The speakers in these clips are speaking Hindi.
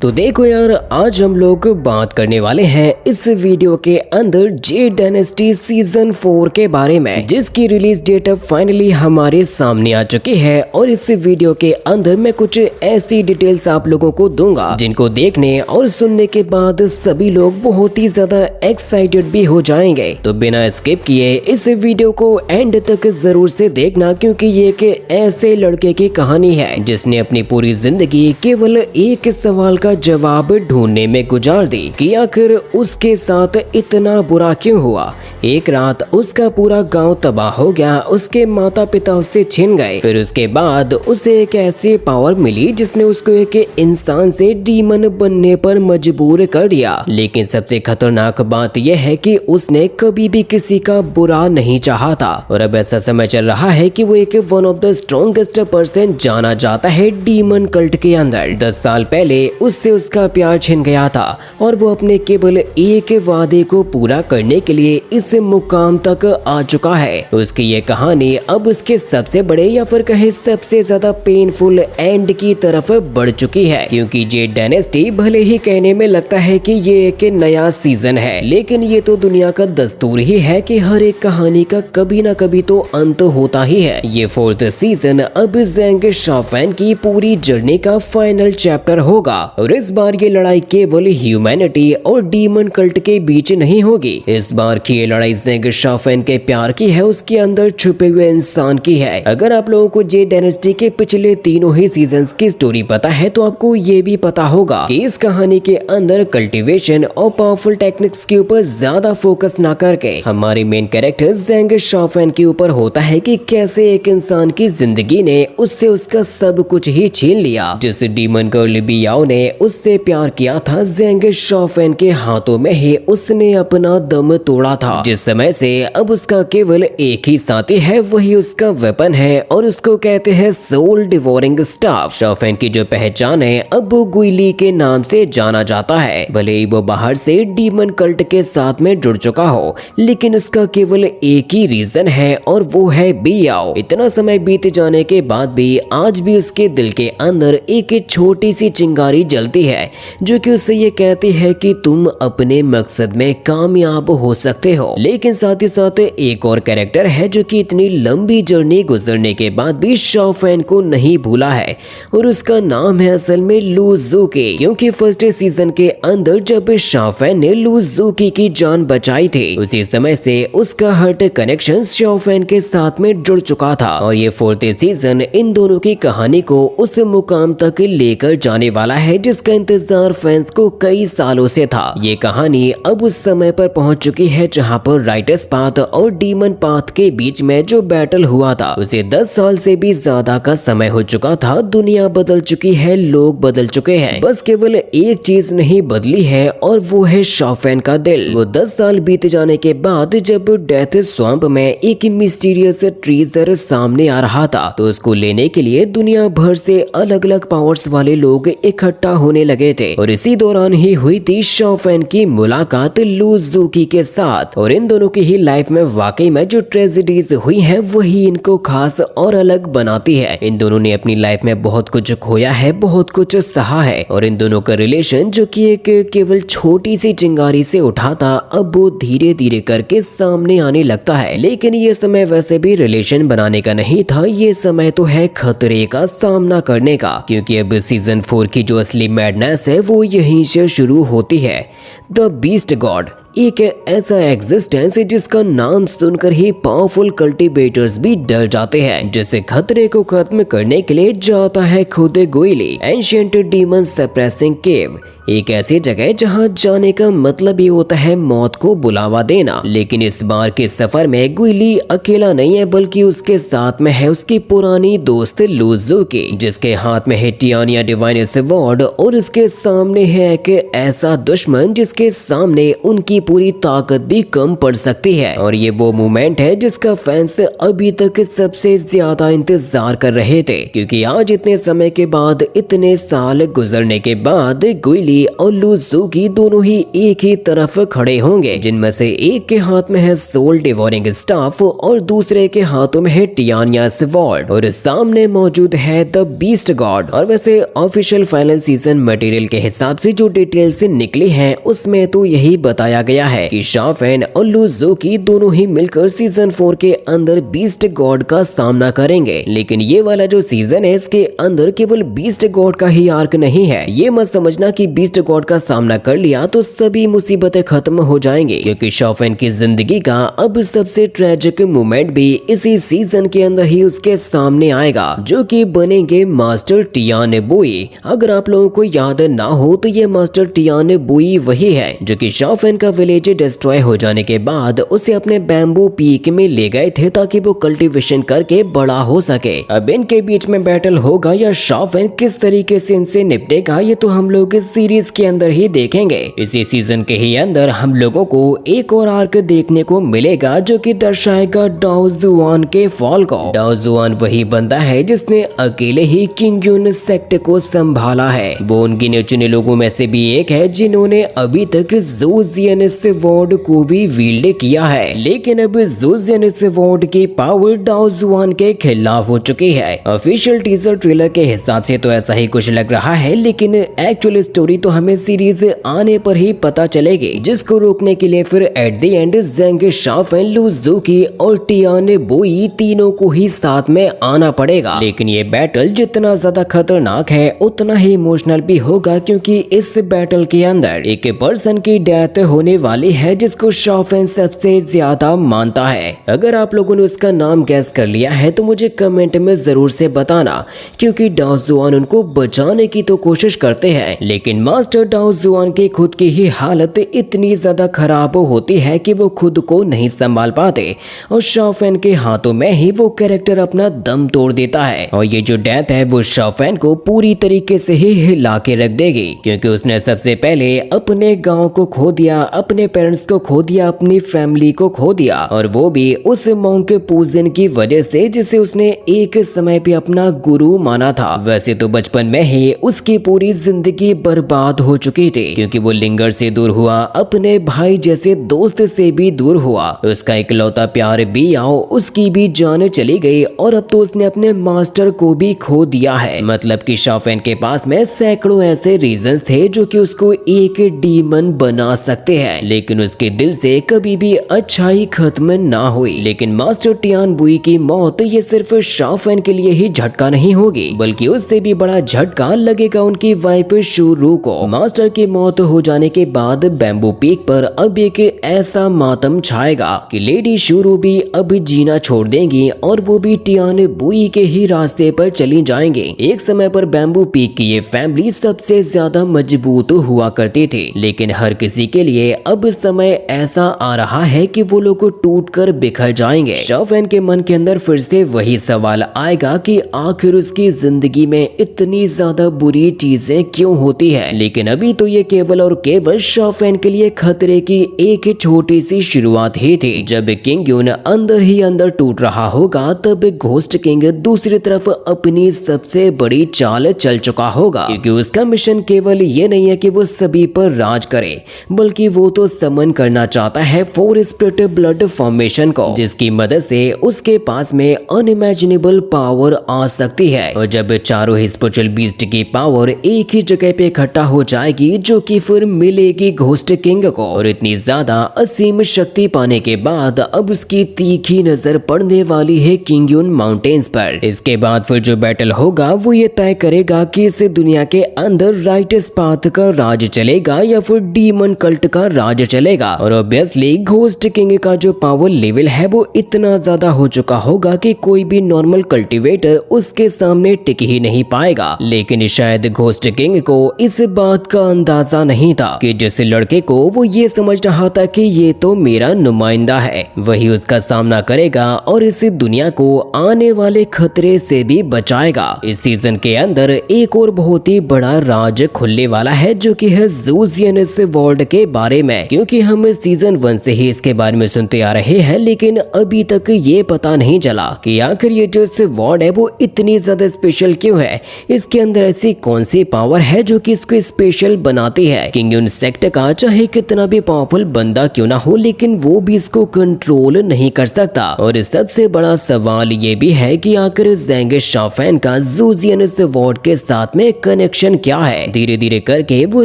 तो देखो यार, आज हम लोग बात करने वाले हैं इस वीडियो के अंदर जे डायनेस्टी सीजन 4 के बारे में, जिसकी रिलीज डेट अब फाइनली हमारे सामने आ चुकी है। और इस वीडियो के अंदर मैं कुछ ऐसी डिटेल्स आप लोगों को दूंगा जिनको देखने और सुनने के बाद सभी लोग बहुत ही ज्यादा एक्साइटेड भी हो जाएंगे। तो बिना स्किप किए इस वीडियो को एंड तक जरूर से देखना, क्योंकि ये एक ऐसे लड़के की कहानी है जिसने अपनी पूरी जिंदगी केवल एक सवाल का जवाब ढूंढने में गुजार दी कि आखिर उसके साथ इतना बुरा क्यों हुआ। एक रात उसका पूरा गांव तबाह हो गया, उसके माता पिता उससे छिन गए। फिर उसके बाद उसे एक ऐसी पावर मिली जिसने उसको एक इंसान से डीमन बनने पर मजबूर कर दिया। लेकिन सबसे खतरनाक बात यह है कि उसने कभी भी किसी का बुरा नहीं चाहा था। और अब ऐसा समय चल रहा है कि वो एक one of the strongest person जाना जाता है डीमन कल्ट के अंदर। 10 साल पहले उससे उसका प्यार छिन गया था और वो अपने केवल एक वादे को पूरा करने के लिए इस मुकाम तक आ चुका है। उसकी ये कहानी अब उसके सबसे बड़े या फिर कहे सबसे ज्यादा पेनफुल एंड की तरफ बढ़ चुकी है, क्योंकि जे डायनेस्टी भले ही कहने में लगता है कि ये एक नया सीजन है, लेकिन ये तो दुनिया का दस्तूर ही है कि हर एक कहानी का कभी ना कभी तो अंत होता ही है। ये 4th सीजन अब ज़ेंग शाओफेन की पूरी जर्नी का फाइनल चैप्टर होगा। और इस बार ये लड़ाई केवल ह्यूमैनिटी और डीमन कल्ट के बीच नहीं होगी। इस बार की ये लड़ाई ज़ेंग शाओफेन के प्यार की है, उसके अंदर छुपे हुए इंसान की है। अगर आप लोगों को जे डायनेस्टी के पिछले तीनों ही सीजन्स की स्टोरी पता है तो आपको ये भी पता होगा कि इस कहानी के अंदर कल्टीवेशन और पावरफुल टेक्निक्स के ऊपर ज्यादा फोकस ना करके हमारे मेन कैरेक्टर ज़ेंग शाओफेन के ऊपर होता है कि कैसे एक इंसान की जिंदगी ने उससे उसका सब कुछ ही छीन लिया। जिस डीमन गर्ल बियाओ ने उससे प्यार किया था, ज़ेंग शाओफेन के हाथों में ही उसने अपना दम तोड़ा था। जिस समय से अब उसका केवल एक ही साथी है, वही उसका वेपन है और उसको कहते हैं सोल डिवोरिंग स्टाफ। शाओफेन की जो पहचान है अब वो गुइली के नाम से जाना जाता है। भले ही वो बाहर से डीमन कल्ट के साथ में जुड़ चुका हो, लेकिन उसका केवल एक ही रीजन है और वो है बियाओ। इतना समय बीत जाने के बाद भी आज भी उसके दिल के अंदर एक छोटी सी चिंगारी जलती है, जो कि उससे ये कहती है कि तुम अपने मकसद में कामयाब हो सकते हो। लेकिन साथ ही साथ एक और कैरेक्टर है जो कि इतनी लंबी जर्नी गुजरने के बाद भी शाओफेन को नहीं भूला है, और उसका नाम है असल में लू ज़ूकी। क्योंकि फर्स्ट सीजन के अंदर जब शाओफेन ने लू ज़ूकी की जान बचाई थी, उसी समय से उसका हार्ट कनेक्शन शाओफेन के साथ में जुड़ चुका था। और ये 4th सीजन इन दोनों की कहानी को उस मुकाम तक लेकर जाने वाला है जिसका इंतजार फैंस को कई सालों से था। ये कहानी अब उस समय पर पहुंच चुकी है जहां पर राइटर्स पाथ और डीमन पाथ के बीच में जो बैटल हुआ था उसे 10 साल से भी ज्यादा का समय हो चुका था। दुनिया बदल चुकी है, लोग बदल चुके हैं, बस केवल एक चीज नहीं बदली है और वो है शाओफेन का दिल। वो 10 साल बीत जाने के बाद जब डेथ स्वैम्प में एक मिस्टीरियस ट्रेजर सामने आ रहा था, तो उसको लेने के लिए दुनिया भर से अलग अलग पावर्स वाले लोग इकट्ठा होने लगे थे। और इसी दौरान ही हुई थी शाओफेन की मुलाकात लू ज़ूकी के साथ। और इन दोनों की ही लाइफ में वाकई में जो ट्रेजेडीज हुई हैं वही इनको खास और अलग बनाती है। इन दोनों ने अपनी लाइफ में बहुत कुछ खोया है, बहुत कुछ सहा है, और इन दोनों का रिलेशन जो कि एक केवल छोटी सी चिंगारी से उठा था, अब वो धीरे धीरे करके सामने आने लगता है। लेकिन ये समय वैसे भी रिलेशन बनाने का नहीं था, ये समय तो है खतरे का सामना करने का, क्योंकि अब सीजन 4 की जो असली मैडनेस है वो यहीं से शुरू होती है। द बीस्ट गॉड एक ऐसा एग्जिस्टेंस है जिसका नाम सुनकर ही पावरफुल कल्टीवेटर्स भी डर जाते हैं, जिससे खतरे को खत्म करने के लिए जाता है खुद गुइली। एंशिएंट डीमन सप्रेसिंग केव, एक ऐसी जगह जहां जाने का मतलब ही होता है मौत को बुलावा देना। लेकिन इस बार के सफर में गुइली अकेला नहीं है, बल्कि उसके साथ में है उसकी पुरानी दोस्त लू ज़ूकी, जिसके हाथ में है टियानिया डिवाइन स्वॉर्ड, और उसके सामने है एक ऐसा दुश्मन जिसके सामने उनकी पूरी ताकत भी कम पड़ सकती है। और ये वो मोमेंट है जिसका फैंस अभी तक सबसे ज्यादा इंतजार कर रहे थे, क्योंकि आज इतने समय के बाद, इतने साल गुजरने के बाद गुइली लिली और लूजूकी दोनों ही एक ही तरफ खड़े होंगे, जिनमें से एक के हाथ में है सोल डिवोरिंग स्टाफ और दूसरे के हाथों में है टियानिया स्वॉर्ड और सामने मौजूद है द बीस्ट गॉड। और वैसे ऑफिशियल फाइनल सीजन मटेरियल के हिसाब से जो डिटेल से निकली हैं उसमें तो यही बताया गया है कि शाफेन और लूजूकी दोनों ही मिलकर सीजन 4 के अंदर बीस्ट गॉड का सामना करेंगे। लेकिन ये वाला जो सीजन है इसके अंदर केवल बीस्ट गॉड का ही आर्क नहीं है। ये मत समझना कि बीस्ट गॉड का सामना कर लिया तो सभी मुसीबतें खत्म हो जाएंगी, क्योंकि शाफेन की जिंदगी का अब सबसे ट्रेजिक मोमेंट भी इसी सीजन के अंदर ही उसके सामने आएगा, जो कि बनेंगे मास्टर टियान बुई। अगर आप लोगों को याद ना हो तो ये मास्टर टियान बुई वही है जो कि शाफेन का विलेज डिस्ट्रॉय हो जाने के बाद उसे अपने बैम्बू पीक में ले गए थे ताकि वो कल्टीवेशन करके बड़ा हो सके। अब इनके बीच में बैटल होगा या शाफेन किस तरीके से इनसे निपटेगा ये तो हम लोग इस सीरीज के अंदर ही देखेंगे। इसी सीजन के ही अंदर हम लोगों को एक और आर्क देखने को मिलेगा जो कि दर्शाएगा डाओ जुआन के फॉल को। डाओ जुआन वही बंदा है जिसने अकेले ही किंग यून सेक्ट को संभाला है। वो उन गिने चुने लोगों में से भी एक है जिन्होंने अभी तक जोजियन स्वॉर्ड को भी विल्ड किया है, लेकिन अब जोजियन स्वॉर्ड की पावर डाओ जुआन के खिलाफ हो चुकी है। ऑफिशियल टीजर ट्रेलर के हिसाब से तो ऐसा ही कुछ लग रहा है, लेकिन एक्चुअल स्टोरी तो हमें सीरीज आने पर ही पता चलेगी, जिसको रोकने के लिए फिर एट द एंड जेंग, शाफेन, लूजूकी और टियान बुई तीनों को ही साथ में आना पड़ेगा। लेकिन ये बैटल जितना ज्यादा खतरनाक है उतना ही इमोशनल भी होगा, क्योंकि इस बैटल के अंदर एक पर्सन की डेथ होने वाली है जिसको शाफेन सबसे ज्यादा मानता है। अगर आप लोगों ने उसका नाम गैस कर लिया है तो मुझे कमेंट में जरूर से बताना, क्योंकि डाओ जुआन उनको बचाने की तो कोशिश करते हैं, लेकिन मास्टर डाओ जुआन की खुद की ही हालत इतनी ज्यादा खराब होती है कि वो खुद को नहीं संभाल पाते और शाफेन के हाथों में ही वो कैरेक्टर अपना दम तोड़ देता है। और ये जो डेथ है वो शाफेन को पूरी तरीके से ही हिला के रख देगी, क्योंकि उसने सबसे पहले अपने गांव को खो दिया, अपने पेरेंट्स को खो दिया, अपनी फैमिली को खो दिया, और वो भी उस मॉन्क पूजन की वजह से जिसे उसने एक समय पे अपना गुरु माना था। वैसे तो बचपन में ही उसकी पूरी जिंदगी बर्बाद हो चुकी थी, क्योंकि वो लिंगर से दूर हुआ, अपने भाई जैसे दोस्त से भी दूर हुआ, उसका इकलौता प्यार भी आओ उसकी भी जान चली गई, और अब तो उसने अपने मास्टर को भी खो दिया है। मतलब कि शाफेन के पास में सैकड़ों ऐसे रीजंस थे जो कि उसको एक डीमन बना सकते हैं, लेकिन उसके दिल से कभी भी अच्छाई खत्म ना हुई। लेकिन मास्टर टियान बुई की मौत ये सिर्फ शाफेन के लिए ही झटका नहीं होगी, बल्कि उससे भी बड़ा झटका लगेगा उनकी वाइफ शूरू को। मास्टर की मौत हो जाने के बाद बैम्बू पीक पर अब एक ऐसा मातम छाएगा कि लेडी शूरू भी अब जीना छोड़ देंगी और वो भी टियान बुई के ही रास्ते पर चली जाएंगी। एक समय पर बैम्बू पीक की ये फैमिली सबसे ज्यादा मजबूत हुआ करती थी, लेकिन हर किसी के लिए अब समय ऐसा आ रहा है कि वो लोग टूटकर बिखर जाएंगे। शाफेन के मन के अंदर फिर से वही सवाल आएगा कि आखिर उसकी जिंदगी में इतनी ज्यादा बुरी चीजें क्यों होती है। लेकिन अभी तो ये केवल और केवल शाफेन के लिए खतरे की एक छोटी सी शुरुआत ही थी। जब किंग यून अंदर ही अंदर टूट रहा होगा तब घोस्ट किंग दूसरी तरफ अपनी सबसे बड़ी चाल चल चुका होगा, क्योंकि उसका मिशन केवल ये नहीं है कि वो सभी पर राज करे, बल्कि वो तो समन करना चाहता है 4 स्प्लिट ब्लड फॉर्मेशन को, जिसकी मदद से उसके पास में अनइमेजिनेबल पावर आ सकती है। और जब चारों ही स्पिरिचुअल बीस्ट की पावर एक ही जगह पे इकट्ठा हो जाएगी जो कि फिर मिलेगी घोस्ट किंग को, और इतनी ज्यादा असीम शक्ति पाने के बाद अब उसकी तीखी नजर पड़ने वाली है किंग यून माउंटेन्स पर। इसके बाद फिर जो बैटल होगा वो ये तय करेगा कि इस दुनिया के अंदर राइटस पाथ का राज चलेगा या फिर डीमन कल्ट का राज चलेगा। और ऑब्वियसली घोस्ट किंग का जो पावर लेवल है वो इतना ज्यादा हो चुका होगा कि कोई भी नॉर्मल कल्टीवेटर उसके सामने टिक ही नहीं पाएगा। लेकिन शायद घोस्ट किंग को इस बात का अंदाजा नहीं था कि जिस लड़के को वो ये समझ रहा था कि ये तो मेरा नुमाइंदा है, वही उसका सामना करेगा और इस दुनिया को आने वाले खतरे से भी बचाएगा। इस सीजन के अंदर एक और बहुत ही बड़ा राज खुलने वाला है जो कि है जोजियन स्वॉर्ड के बारे में, क्योंकि हम सीजन 1 से ही इसके बारे में सुनते आ रहे हैं, लेकिन अभी तक ये पता नहीं चला कि आखिर ये जो स्वॉर्ड है वो इतनी ज्यादा स्पेशल क्यों है, इसके अंदर ऐसी कौन सी पावर है जो कि इसको स्पेशल बनाती है। किंग इंसेक्ट का चाहे कितना भी पावरफुल बंदा क्यों ना हो, लेकिन वो भी इसको कंट्रोल नहीं कर सकता। और सबसे बड़ा सवाल ये भी है कि आखिर ज़ेंग शाओफेन का ज़ूजियन स्वॉर्ड के साथ में कनेक्शन क्या है। धीरे धीरे करके वो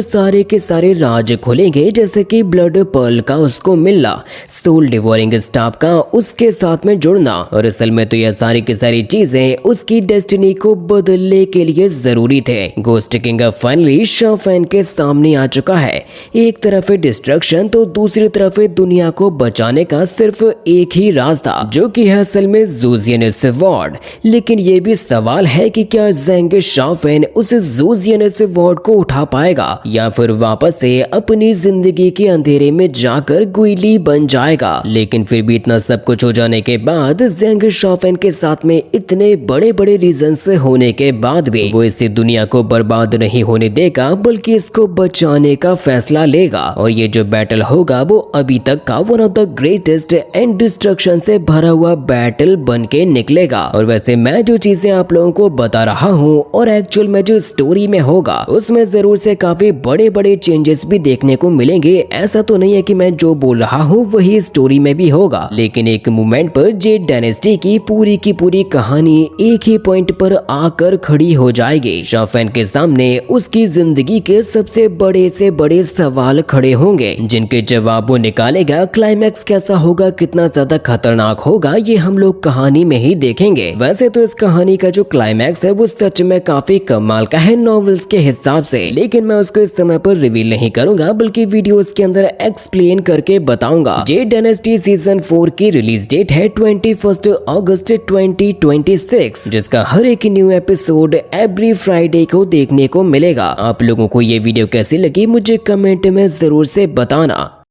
सारे के सारे राज खुलेंगे, जैसे कि ब्लड पर्ल का उसको मिलना, सोल डिवोरिंग स्टाफ का उसके साथ में जुड़ना। और असल में तो यह सारी की सारी चीजें उसकी डेस्टिनी को बदलने के लिए जरूरी थे। गोस्ट किंग फाइनली शाओफेन के सामने आ चुका है। एक तरफ है डिस्ट्रक्शन तो दूसरी तरफ है दुनिया को बचाने का सिर्फ एक ही रास्ता, जो कि है असल में ज़ूजियन स्वॉर्ड। लेकिन ये भी सवाल है कि क्या ज़ेंग शाओफेन उस ज़ूजियन स्वॉर्ड को उठा पाएगा या फिर वापस से अपनी जिंदगी के अंधेरे में जाकर गुइली बन जाएगा। लेकिन फिर भी इतना सब कुछ हो जाने के बाद ज़ेंग शाओफेन के साथ में इतने बड़े बड़े रीजंस होने के बाद भी वो इस दुनिया को बर्बाद नहीं होने देगा, बल्कि इसको बचाने का फैसला लेगा। और ये जो बैटल होगा वो अभी तक का one of the greatest and destruction से भरा हुआ बैटल बन के निकलेगा। और वैसे मैं जो चीजें आप लोगों को बता रहा हूँ और एक्चुअल में जो स्टोरी में होगा उसमें जरूर से काफी बड़े बड़े चेंजेस भी देखने को मिलेंगे। ऐसा तो नहीं है कि मैं जो बोल रहा हूँ वही स्टोरी में भी होगा, लेकिन एक मोमेंट पर जेड डायनेस्टी की पूरी कहानी एक ही पॉइंट पर आकर खड़ी हो जाएगी। शाओफेन के सामने उसकी जिंदगी के सबसे बड़े से बड़े सवाल खड़े होंगे, जिनके जवाब वो निकालेगा। क्लाइमैक्स कैसा होगा, कितना ज्यादा खतरनाक होगा, ये हम लोग कहानी में ही देखेंगे। वैसे तो इस कहानी का जो क्लाइमैक्स है वो सच में काफी कमाल का है नॉवेल्स के हिसाब से, लेकिन मैं उसको इस समय पर रिवील नहीं करूंगा, बल्कि वीडियोस के अंदर एक्सप्लेन करके बताऊंगा। जेड डायनेस्टी सीजन 4 की रिलीज डेट है 21 अगस्त 2026, जिसका हर एक न्यू एपिसोड एवरी फ्राइडे को देखने को मिलेगा। आप लोगों को ये वीडियो कैसी लगी मुझे कमेंट में जरूर से बताना।